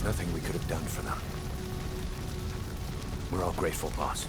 There's nothing we could have done for them. We're all grateful, boss.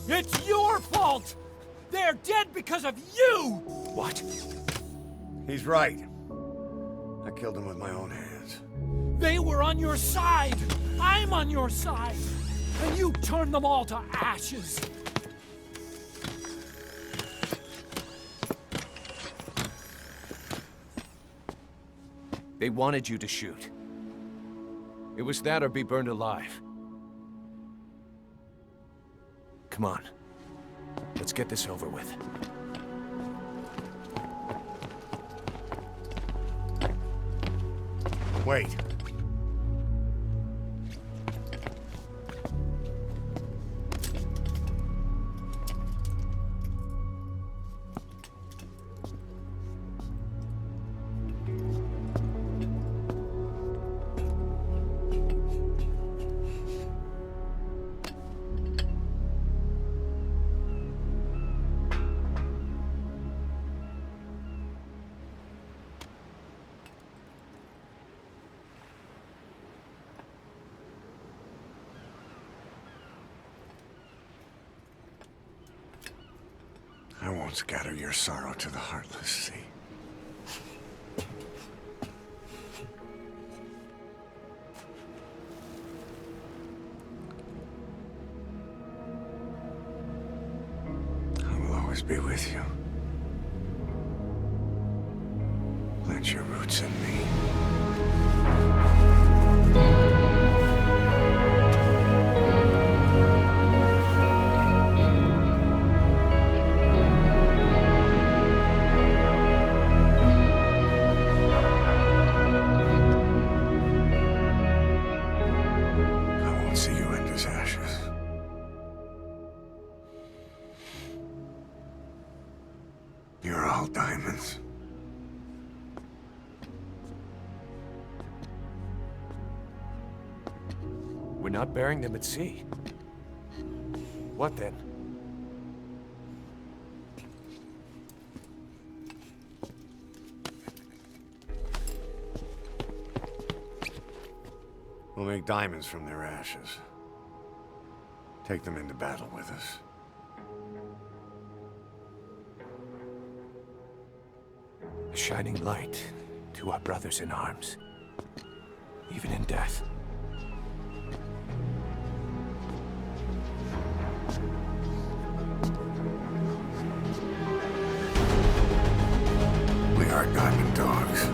It's your fault! They're dead because of you! What? He's right. I killed him with my own hands. They were on your side! I'm on your side! And you turned them all to ashes! They wanted you to shoot. It was that or be burned alive. Come on. Let's get this over with. Wait. I won't scatter your sorrow to the heartless sea. I will always be with you. Plant your roots in me. You're all diamonds. We're not burying them at sea. What then? We'll make diamonds from their ashes. Take them into battle with us. A shining light to our brothers in arms, even in death. We are diamond dogs.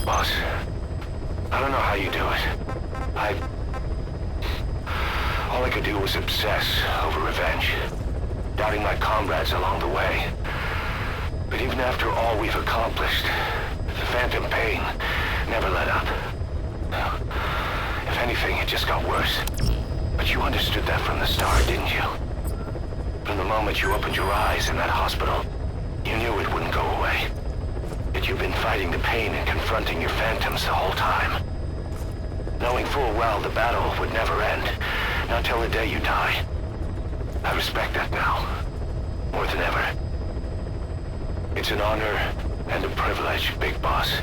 Boss, I don't know how you do it. All I could do was obsess over revenge, doubting my comrades along the way. But even after all we've accomplished, the phantom pain never let up. If anything, it just got worse. But you understood that from the start, didn't you? From the moment you opened your eyes in that hospital, you knew it wouldn't go away. That you've been fighting the pain and confronting your phantoms the whole time. Knowing full well the battle would never end, not till the day you die. I respect that now, more than ever. It's an honor and a privilege, Big Boss.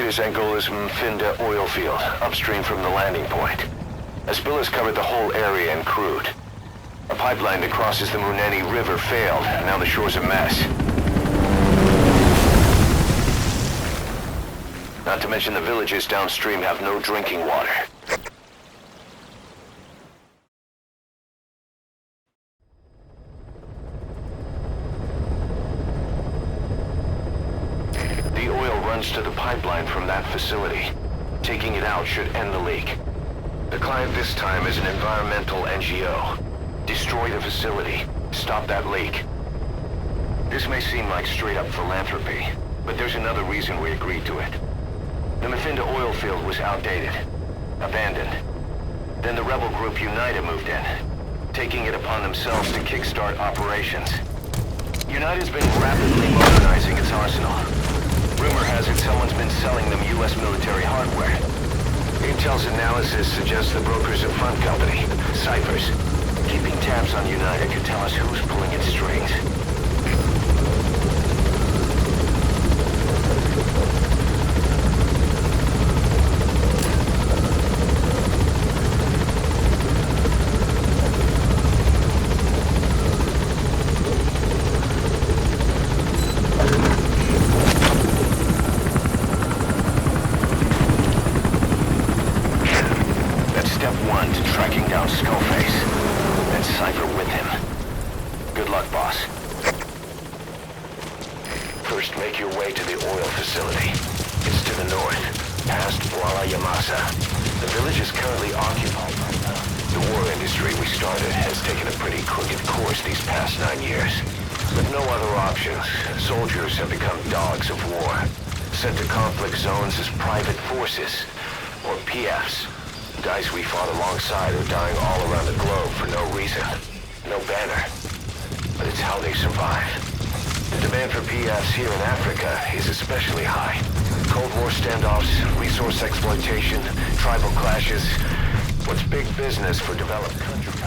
is Angola's Mfinda oil field, upstream from the landing point. A spill has covered the whole area and crude. A pipeline that crosses the Muneni River failed, and now the shore's a mess. Not to mention the villages downstream have no drinking water. The oil runs to the pipeline from that facility. Taking it out should end the leak. The client this time is an environmental NGO. Destroy the facility. Stop that leak. This may seem like straight-up philanthropy, but there's another reason we agreed to it. The Mfinda oil field was outdated, abandoned. Then the rebel group United moved in, taking it upon themselves to kickstart operations. United's been rapidly modernizing its arsenal. Rumor has it someone's been selling them U.S. military hardware. Intel's analysis suggests the broker's a front company, Cyphers. Keeping tabs on United could tell us who's pulling its strings. First, make your way to the oil facility. It's to the north, past Kuala Yamasa. The village is currently occupied right now. The war industry we started has taken a pretty crooked course these past 9 years. With no other options, soldiers have become dogs of war, sent to conflict zones as private forces, or PFs. Guys we fought alongside are dying all around the globe for no reason. No banner. But it's how they survive. The demand for PFs here in Africa is especially high. Cold War standoffs, resource exploitation, tribal clashes. What's big business for developed countries?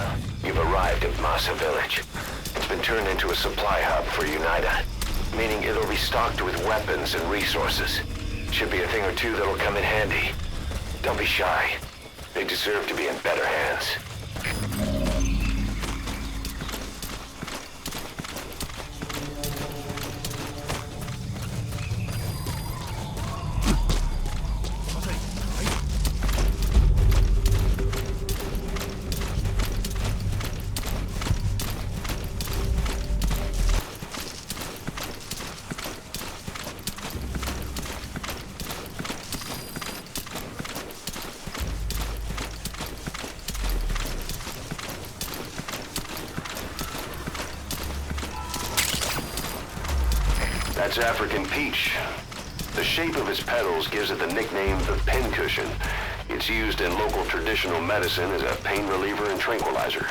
You've arrived at Masa Village. It's been turned into a supply hub for UNITA, meaning it'll be stocked with weapons and resources. Should be a thing or two that'll come in handy. Don't be shy. They deserve to be in better hands. That's African peach. The shape of its petals gives it the nickname the pincushion. It's used in local traditional medicine as a pain reliever and tranquilizer.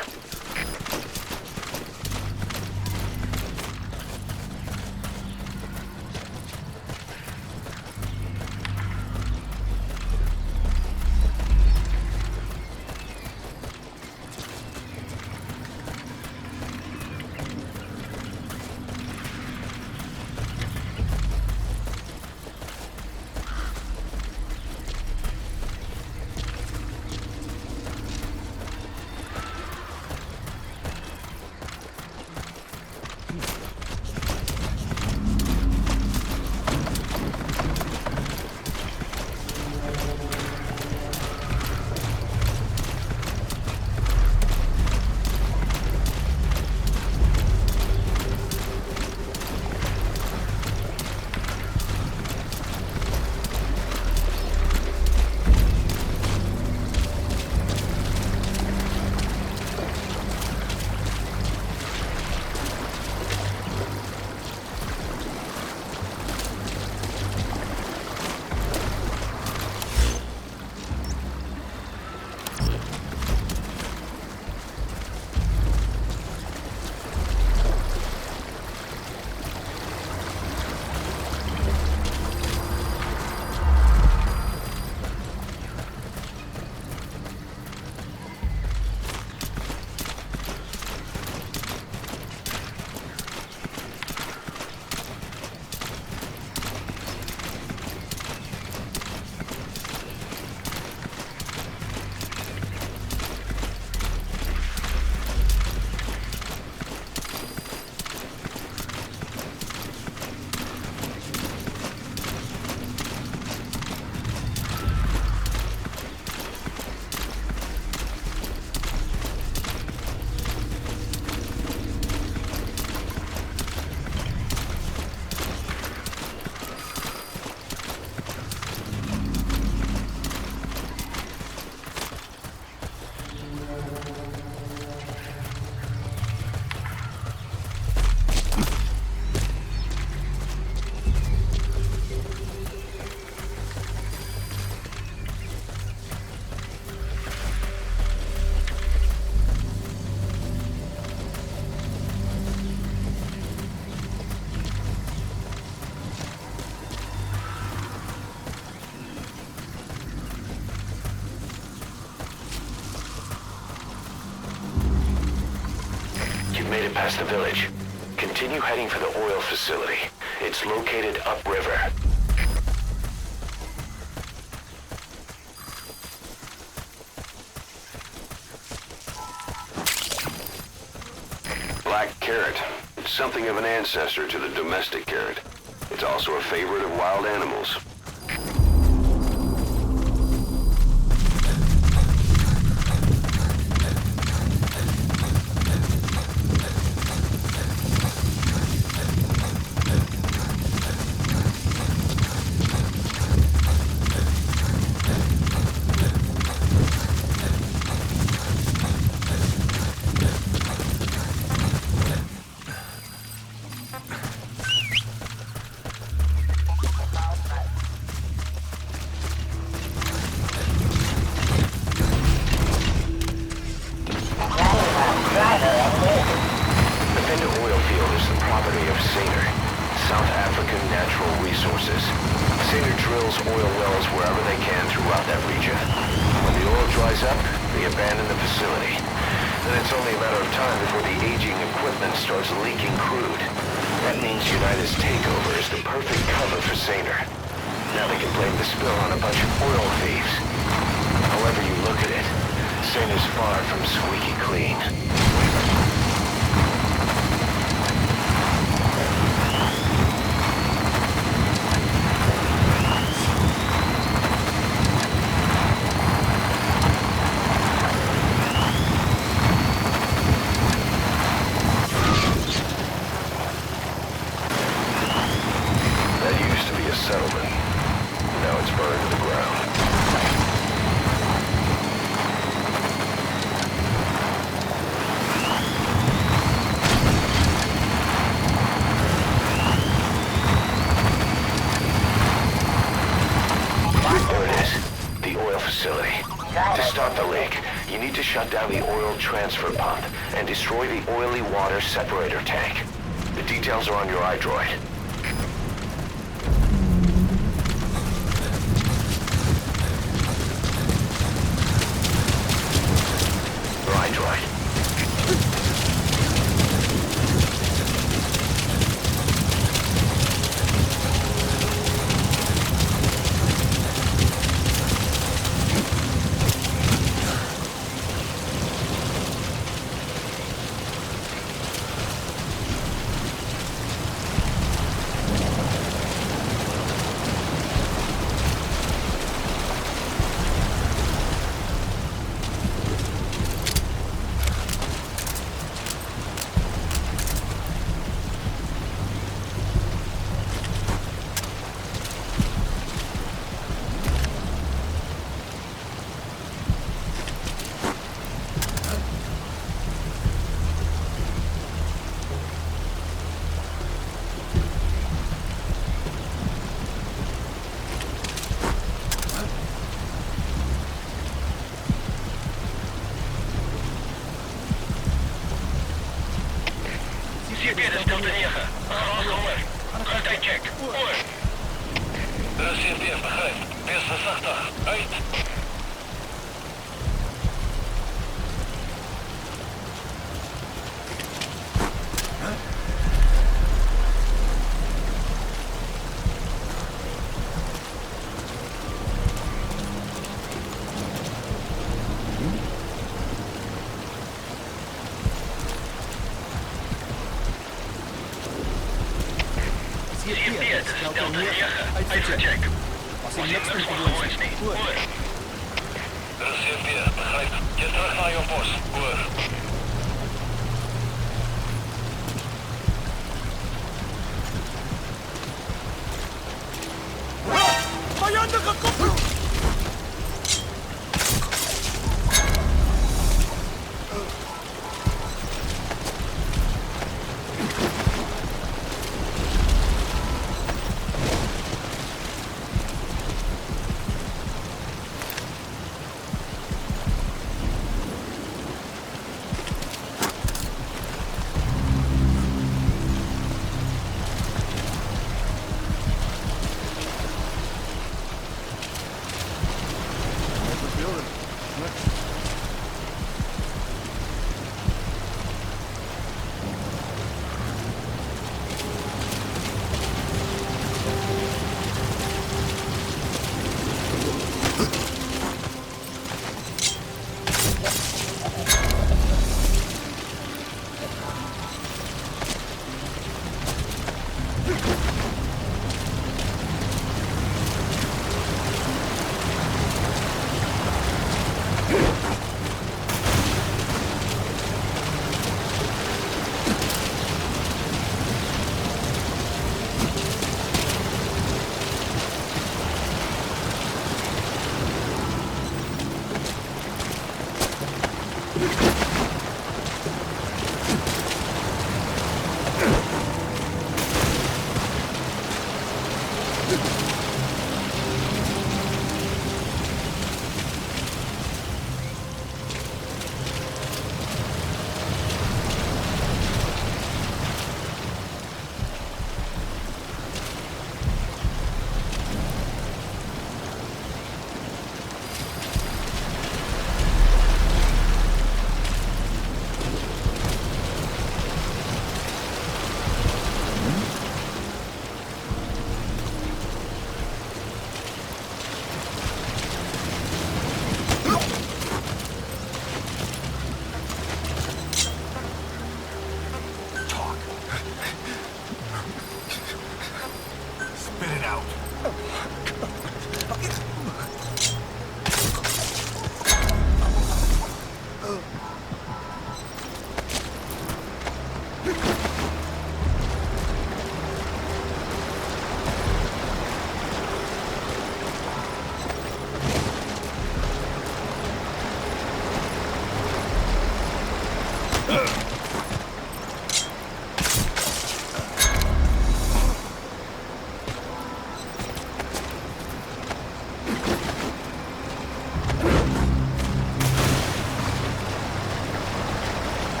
get past the village. Continue heading for the oil facility. It's located upriver. Black carrot. It's something of an ancestor to the domestic carrot. It's also a favorite of wild animals. Shut down the oil transfer pump and destroy the oily water separator tank. The details are on your iDroid. Your iDroid. Uitgecheckt. Was in niks meer verloren is. Goed. Reserveer, begrijp. Je terug naar je post. Hoor. Vijandige koppel!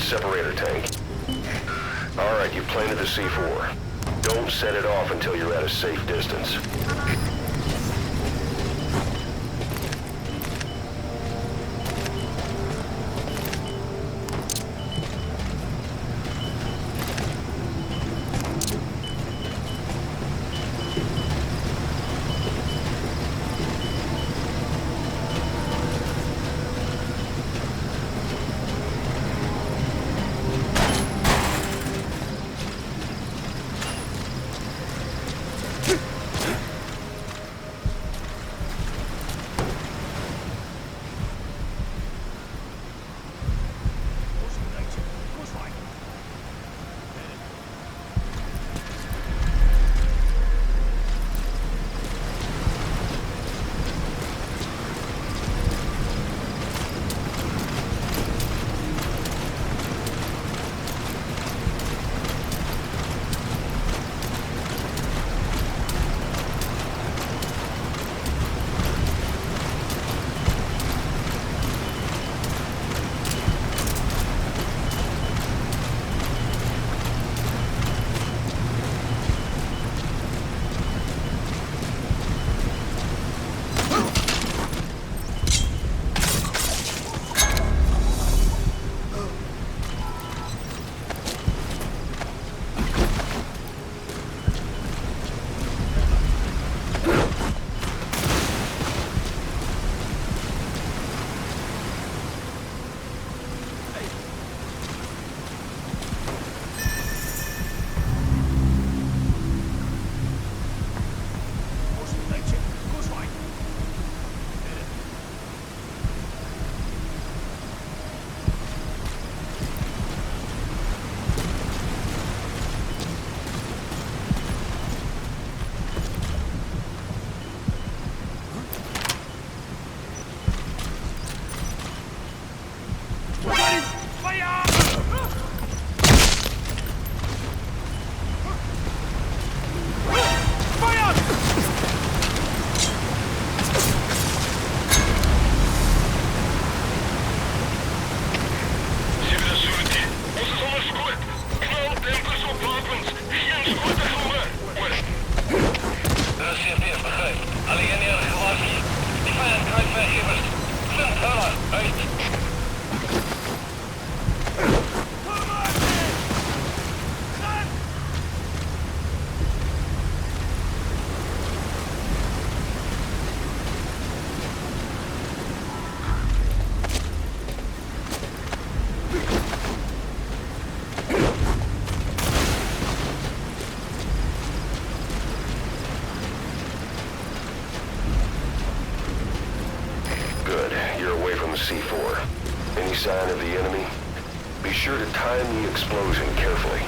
separator tank. Alright, you planted the C4. Don't set it off until you're at a safe distance. C4. Any sign of the enemy? Be sure to time the explosion carefully.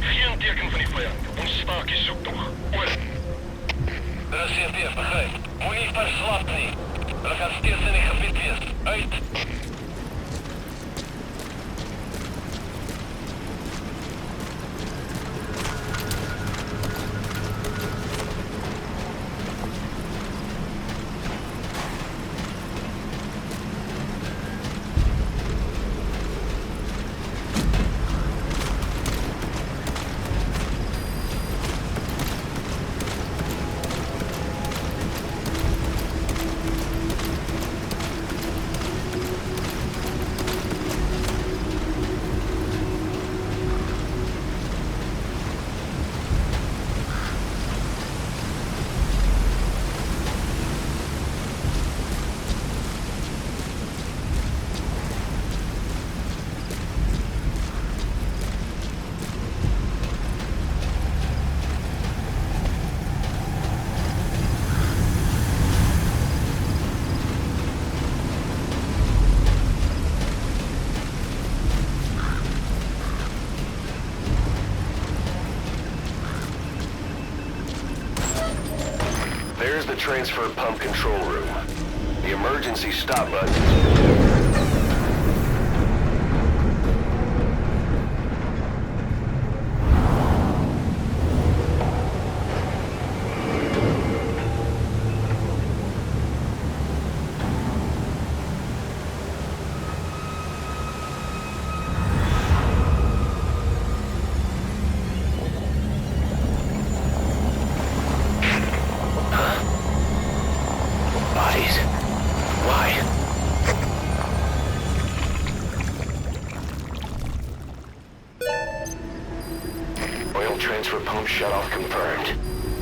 Geen teken van die vijand. Ons staak is zoek toch. Oor. Daar is CFD, begrijp. Moet niet verslapt nie. Hulle gaan steeds in die gebied wees. Uit. There's the transfer pump control room. The emergency stop button. Bodies? Why? Oil transfer pump shutoff confirmed.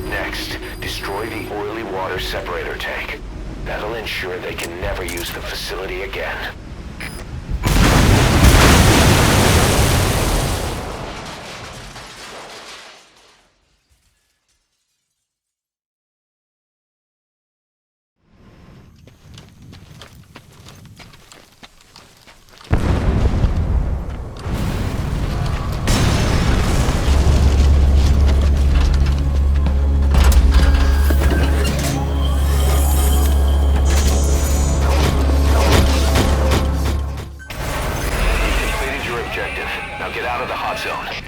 Next, destroy the oily water separator tank. That'll ensure they can never use the facility again. Now get out of the hot zone.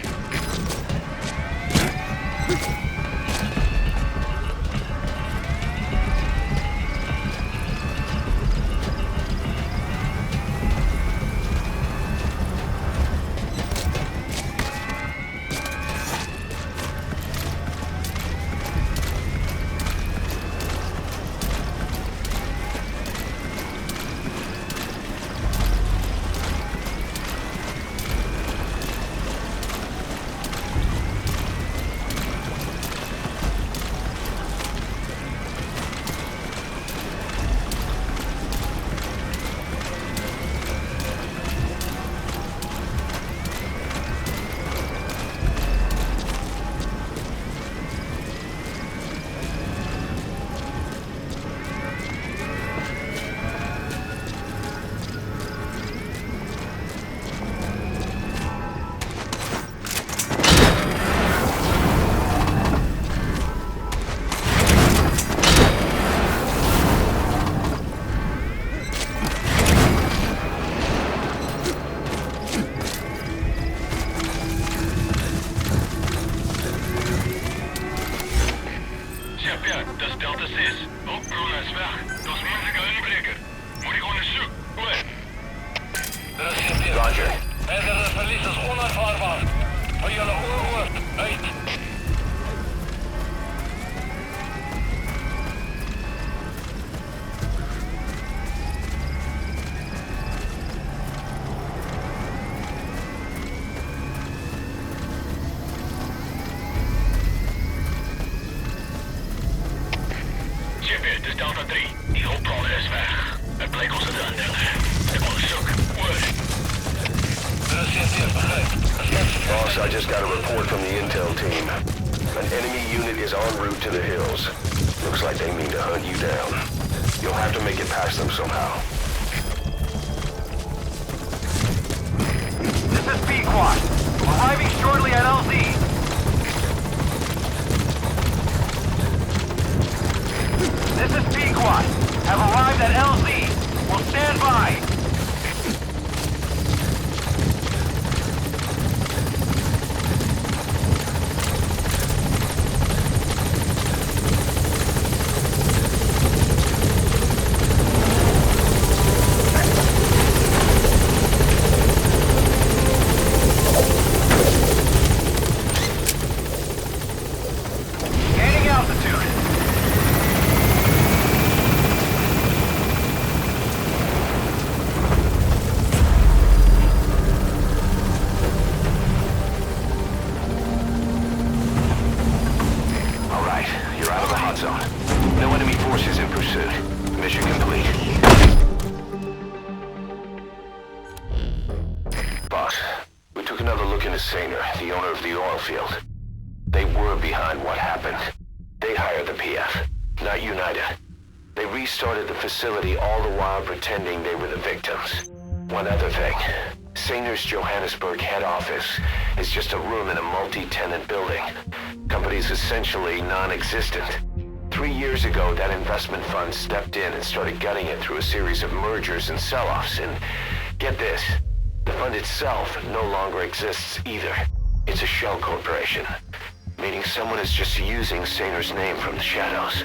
Das Delta 6. Hulpbron is weg. Dat is moeilijke inbreker. Moet ik onderzoeken. Goed. Roger. Verdere verlies is onaanvaardbaar. Voor jullie oorwoord. Uit. Dit is Delta 3. Die hulpbron is weg. Het bleek ons te aannemen. Ik onderzoek. Goed. Boss, I just got a report from the intel team. An enemy unit is en route to the hills. Looks like they mean to hunt you down. You'll have to make it past them somehow. This is B-Quad. Arriving shortly at LZ. This is P-Quad. Have arrived at LZ. Will stand by. Gaining altitude. No enemy forces in pursuit. Mission complete. Boss, we took another look into Sainer, the owner of the oil field. They were behind what happened. They hired the PF, not United. They restarted the facility all the while pretending they were the victims. One other thing. Sainer's Johannesburg head office is just a room in a multi-tenant building. Company's essentially non-existent. 3 years ago, that investment fund stepped in and started gutting it through a series of mergers and sell-offs. And get this, the fund itself no longer exists either. It's a shell corporation, meaning someone is just using Saner's name from the shadows.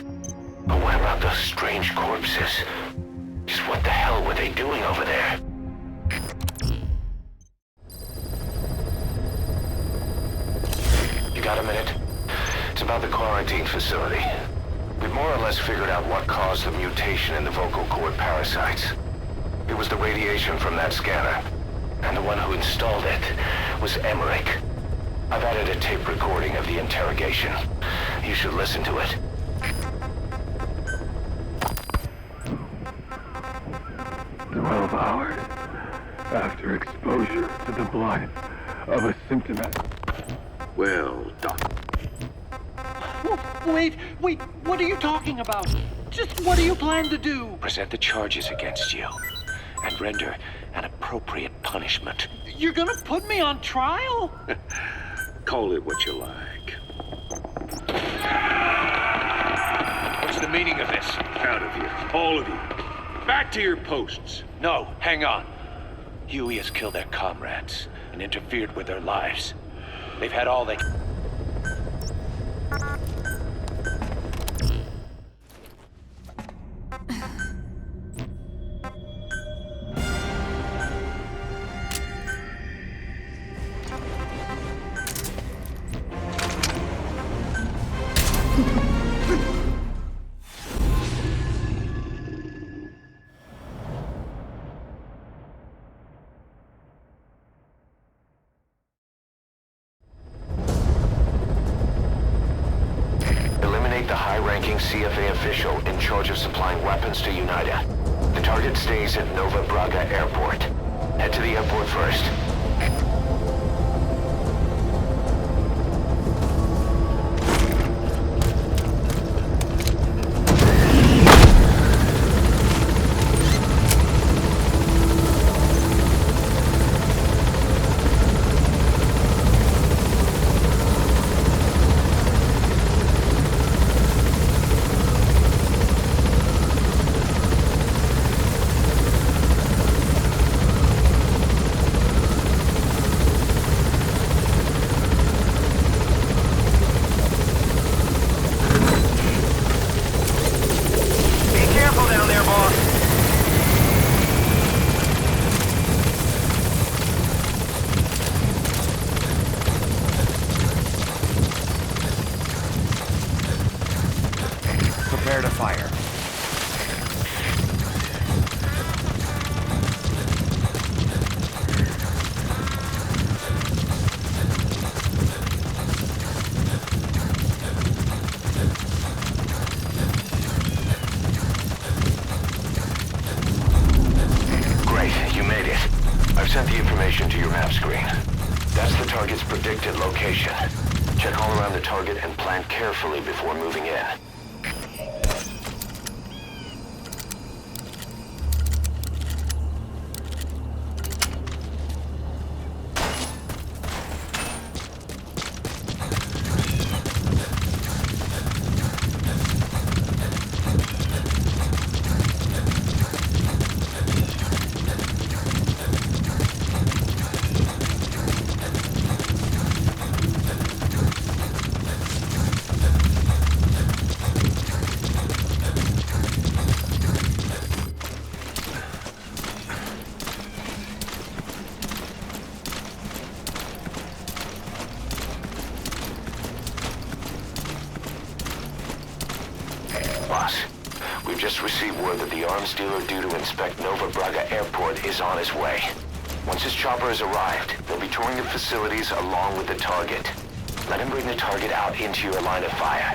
But what about those strange corpses? Just what the hell were they doing over there? You got a minute? It's about the quarantine facility. We've more or less figured out what caused the mutation in the vocal cord parasites. It was the radiation from that scanner. And the one who installed it was Emmerich. I've added a tape recording of the interrogation. You should listen to it. 12 hours after exposure to the blood of a symptomatic. Well, Doc. Wait, what are you talking about? Just what do you plan to do? Present the charges against you and render an appropriate punishment. You're gonna put me on trial? Call it what you like. What's the meaning of this? Out of here, all of you. Back to your posts. No, hang on. Huey has killed their comrades and interfered with their lives. They've had all they... the high-ranking CFA official in charge of supplying weapons to Unida. The target stays at Nova Braga Airport. Head to the airport first. Prepare to fire. Great, you made it. I've sent the information to your map screen. That's the target's predicted location. Check all around the target and plan carefully before moving in. Boss, we've just received word that the arms dealer due to inspect Nova Braga Airport is on his way. Once his chopper has arrived, they'll be touring the facilities along with the target. Let him bring the target out into your line of fire.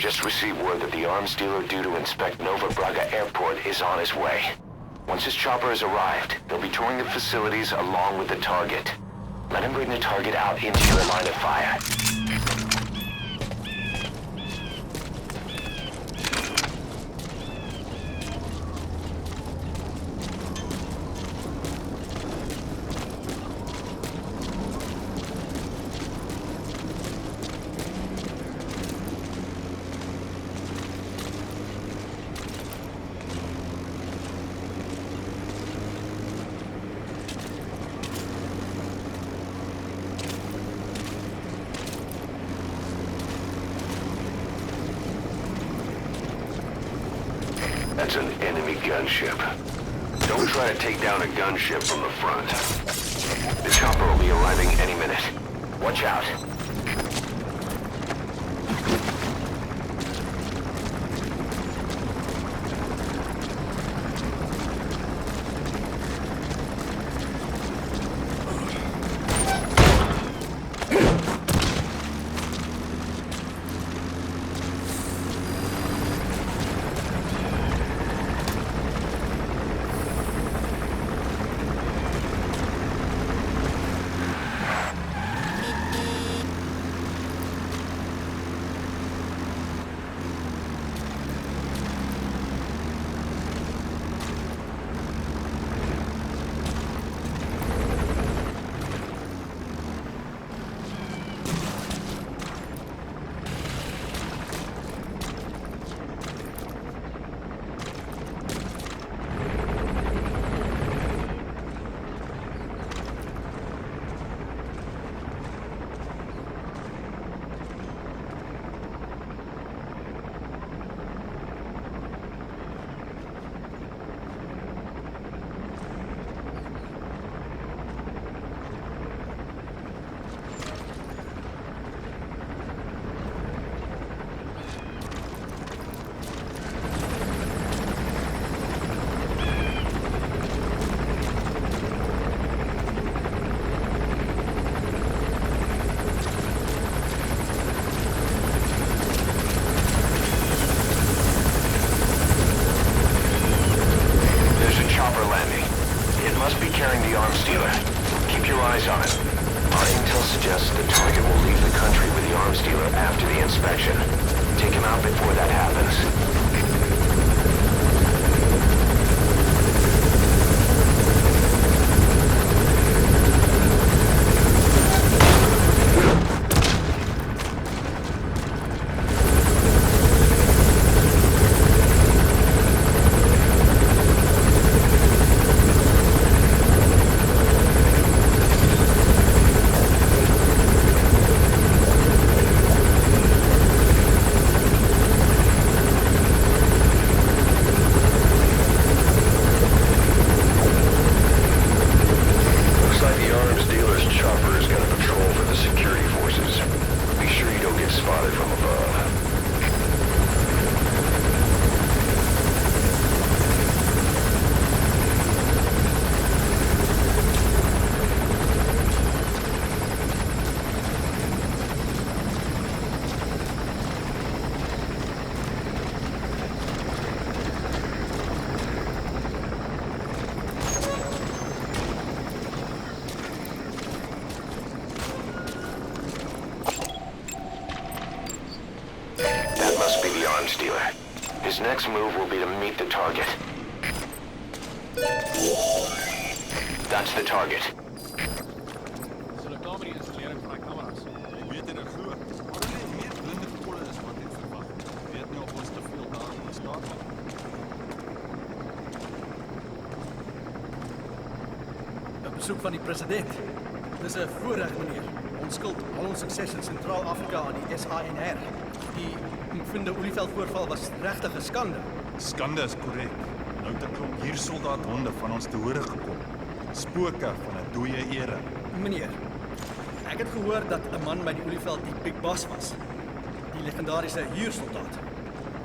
just received word that the arms dealer due to inspect Nova Braga Airport is on his way. Once his chopper has arrived, they'll be touring the facilities along with the target. Let him bring the target out into your line of fire. That's an enemy gunship. Don't try to take down a gunship from the front. The chopper will be arriving any minute. Watch out. His next move will be to meet the target. That's the target. Sal ek daar met die installering van my kameras? Ek weet dit glo. Maar dit is meer blinde gekolle is wat ek verwag. Ek weet nie of ons te veel daarin staat het. 'n Besoek van die president. Dis 'n voorreg, meneer. Ons skuld al ons sukses in Sentraal-Afrika aan die SANR. Die Mvinde Olieveldvoorval was regtig 'n skande. Skande is korrek. Nou het 'n klomp huursoldaat-honde van ons te hore gekom. Spooke van 'n dooie era. Meneer, ek het gehoor dat 'n man by die Olieveld die Big Boss was. Die legendariese huursoldaat.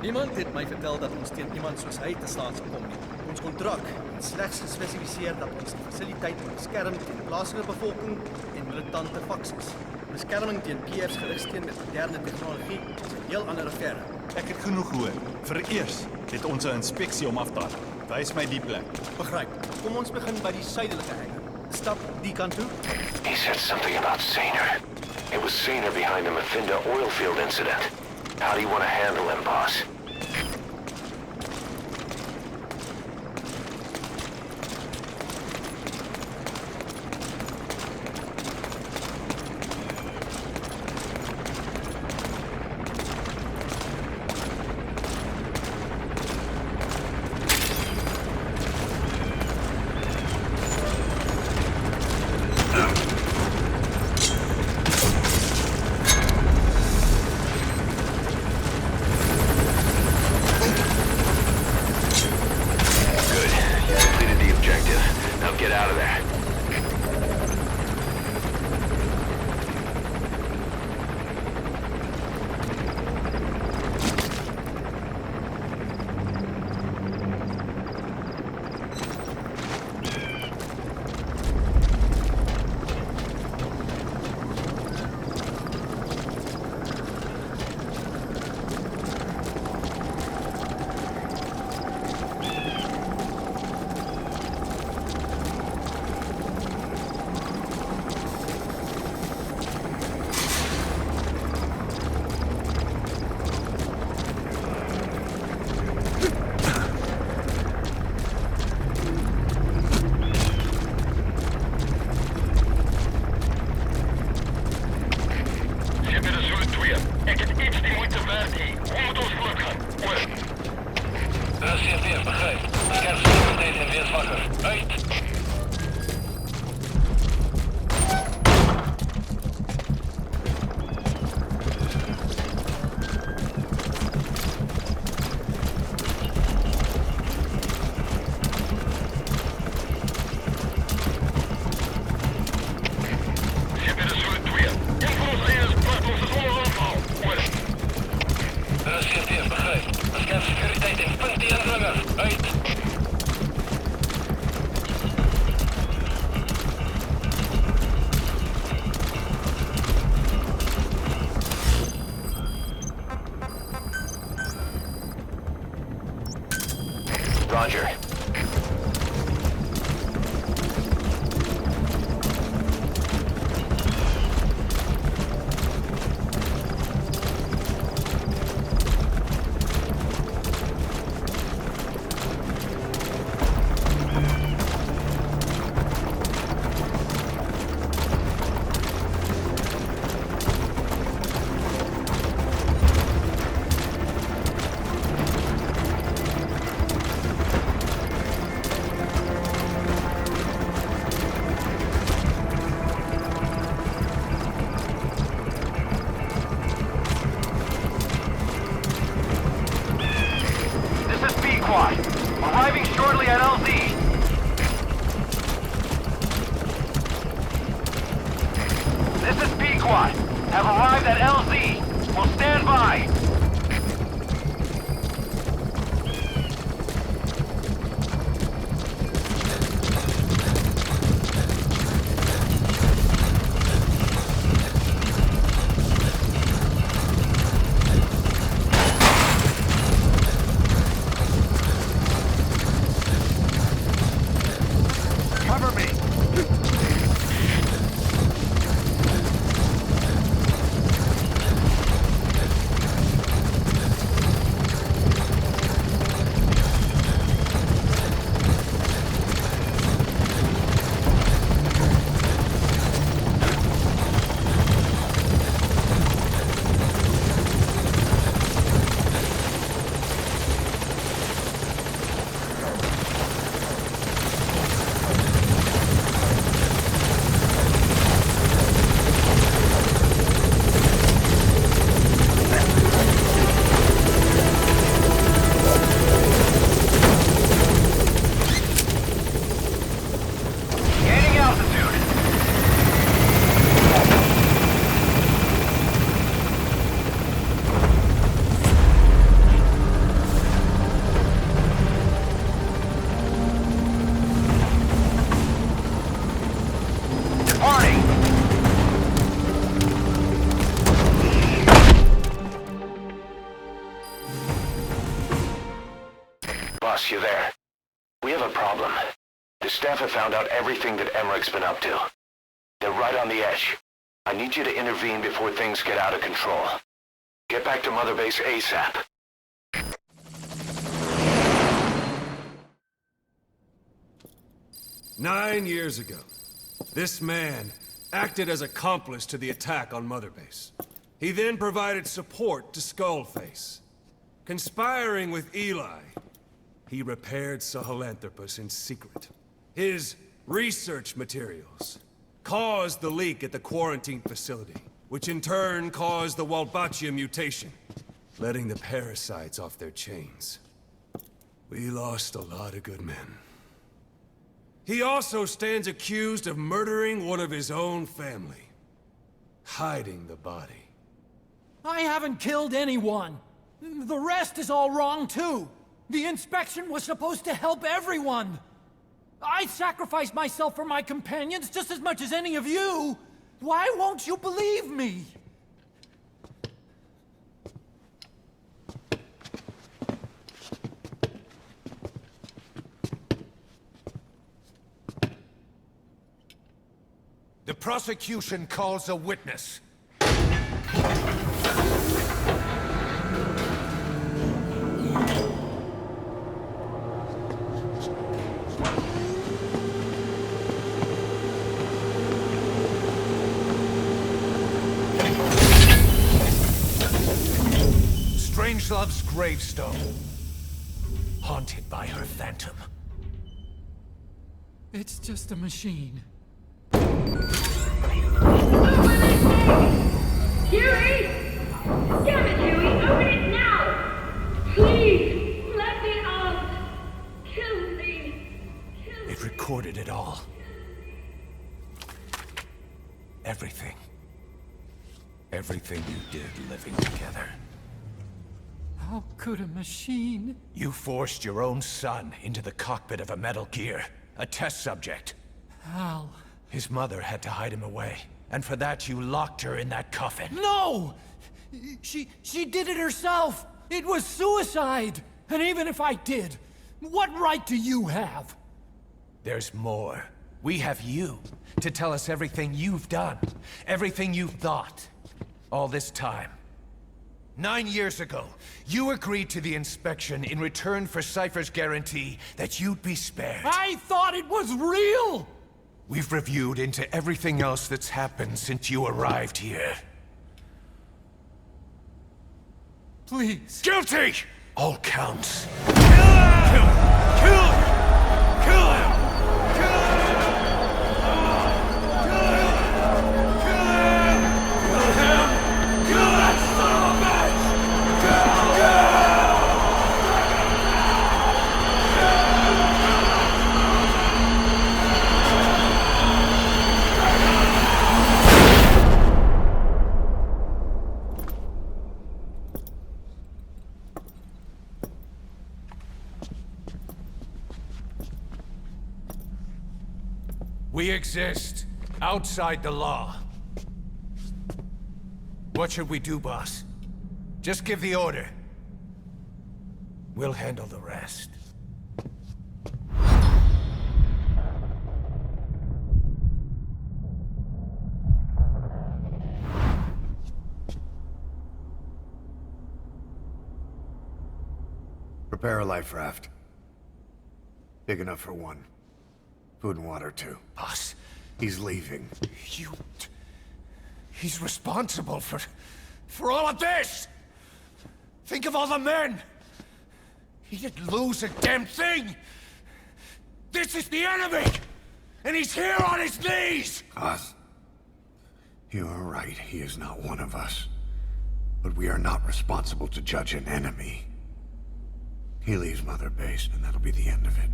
Niemand het my vertel dat ons teen iemand soos hy te staan sal kom nie. Ons kontrak het slegs gespesifiseer dat ons die fasiliteit beskerm teen plaaslike bevolking en militante faksies. Beskerming teen PF's gerigsteen met moderne tegnologie is 'n heel ander affære. Ek het genoeg gehoor. Vereers het ons 'n inspeksie om af te haal. Wys my die plek. Begryp. Kom ons begin by die suidelike hek. Stap die kant toe. He said something about Sainer. It was Sainer behind the Mephinda oil field incident. How do you want to handle him, boss? Roger. Arriving shortly at LZ. This is Pequod. Have arrived at LZ. Will stand by. you there. We have a problem. The staff have found out everything that Emmerich's been up to. They're right on the edge. I need you to intervene before things get out of control. Get back to Mother Base ASAP. "9 years ago, this man acted as accomplice to the attack on Mother Base. He then provided support to Skullface. Conspiring with Eli, he repaired Sahelanthropus in secret. His research materials caused the leak at the quarantine facility, which in turn caused the Walbachia mutation, letting the parasites off their chains. We lost a lot of good men. He also stands accused of murdering one of his own family, hiding the body. I haven't killed anyone. The rest is all wrong, too. The inspection was supposed to help everyone. I sacrificed myself for my companions just as much as any of you. Why won't you believe me? The prosecution calls a witness. Strangelove's gravestone, haunted by her phantom. It's just a machine. Huey! Damn it, Huey! Open it now! Please! Let me out! Kill me! It recorded it all. Everything. Everything you did living together. How could a machine? You forced your own son into the cockpit of a Metal Gear, a test subject. How? His mother had to hide him away, and for that you locked her in that coffin. No! She did it herself! It was suicide! And even if I did, what right do you have? There's more. We have you to tell us everything you've done, everything you've thought, all this time. 9 years ago, you agreed to the inspection in return for Cypher's guarantee that you'd be spared. I thought it was real! We've reviewed into everything else that's happened since you arrived here. Please. Guilty! All counts. Kill him! Kill him! Kill him! We exist outside the law. What should we do, boss? Just give the order. We'll handle the rest. Prepare a life raft. Big enough for one. Food and water, too. Boss, he's leaving. He's responsible for all of this! Think of all the men! He didn't lose a damn thing! This is the enemy! And he's here on his knees! Us? You are right, he is not one of us. But we are not responsible to judge an enemy. He leaves Mother Base, and that'll be the end of it.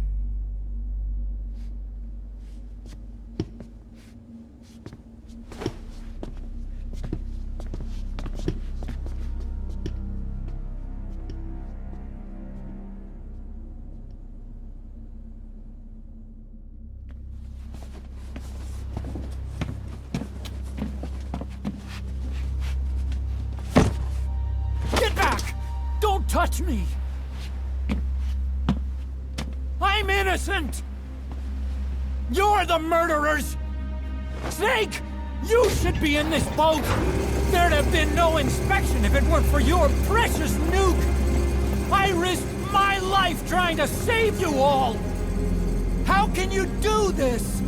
Get back! Don't touch me! I'm innocent! You're the murderers! Snake! You should be in this boat! There'd have been no inspection if it weren't for your precious nuke! I risked my life trying to save you all! How can you do this?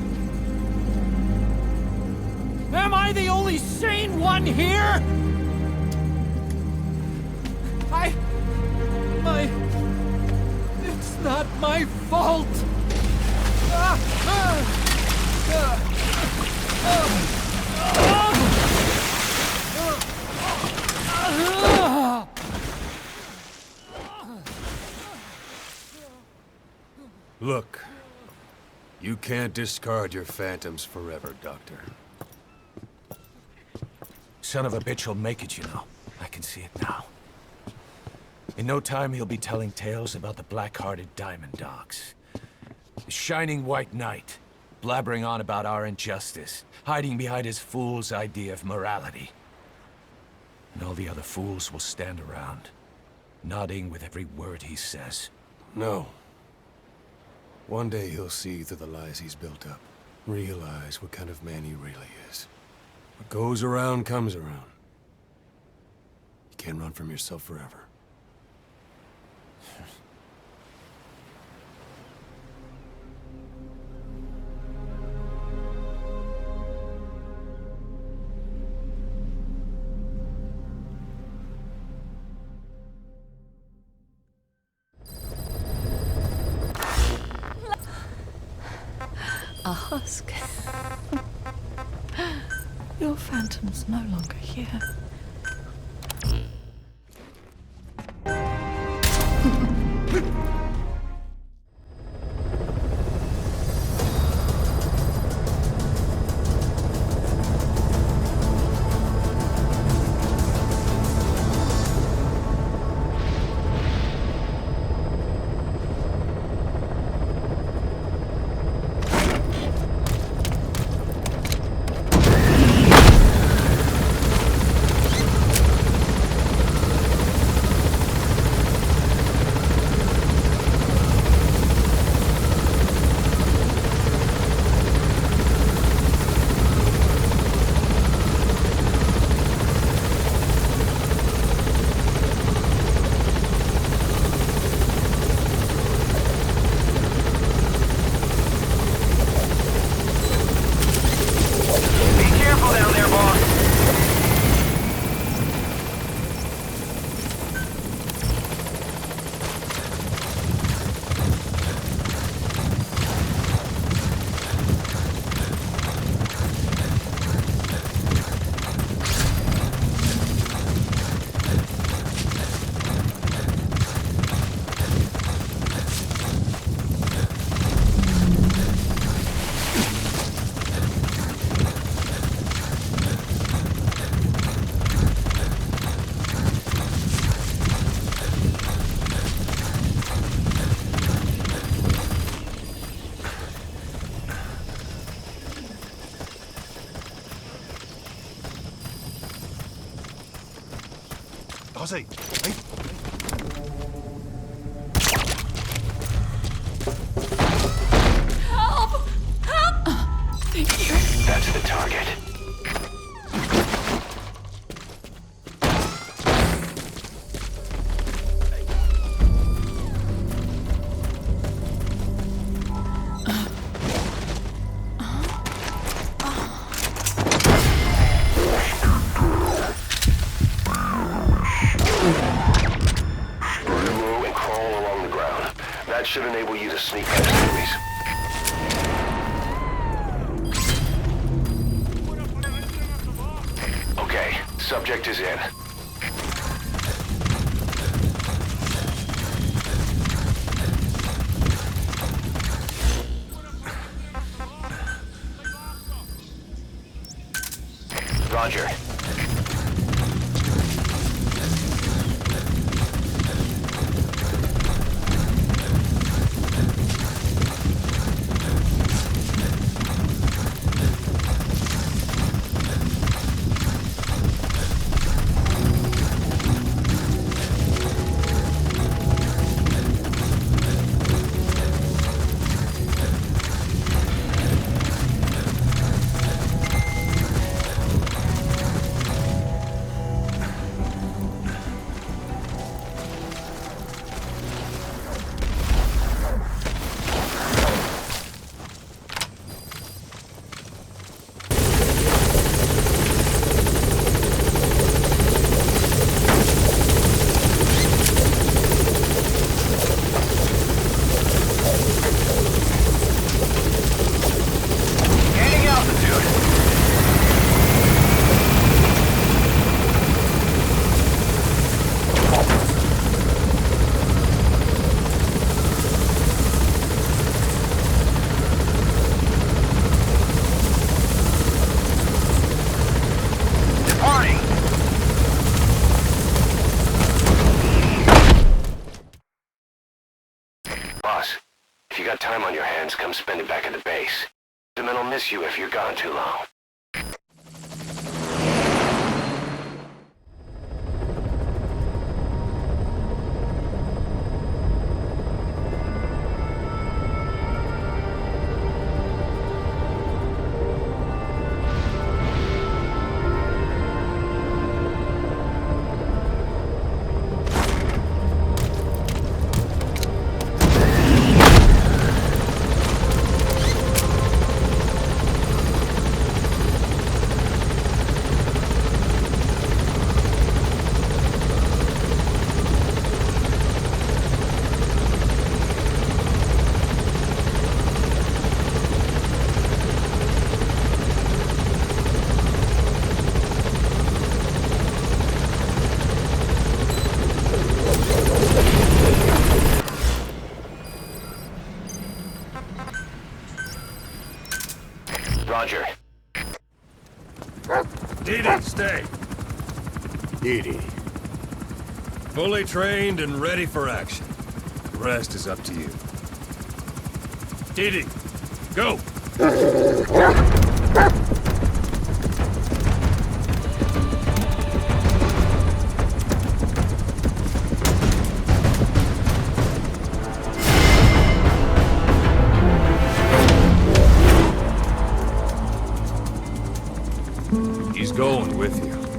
Am I the only sane one here? It's not my fault! Look, you can't discard your phantoms forever, Doctor. Son of a bitch will make it, you know. I can see it now. In no time, he'll be telling tales about the black-hearted diamond dogs. The shining white knight, blabbering on about our injustice, hiding behind his fool's idea of morality. And all the other fools will stand around, nodding with every word he says. No. One day he'll see through the lies he's built up, realize what kind of man he really is. What goes around comes around. You can't run from yourself forever. A husk. Your phantom's no longer here. Daar's hy. Hy. Help! Help! Thank you. That's the target. That should enable you to sneak past enemies. Okay, subject is in. Roger. come spend it back at the base. The men will miss you if you're gone too long. Roger. Didi, stay. Didi. Fully trained and ready for action. The rest is up to you. Didi, go! He's going with you.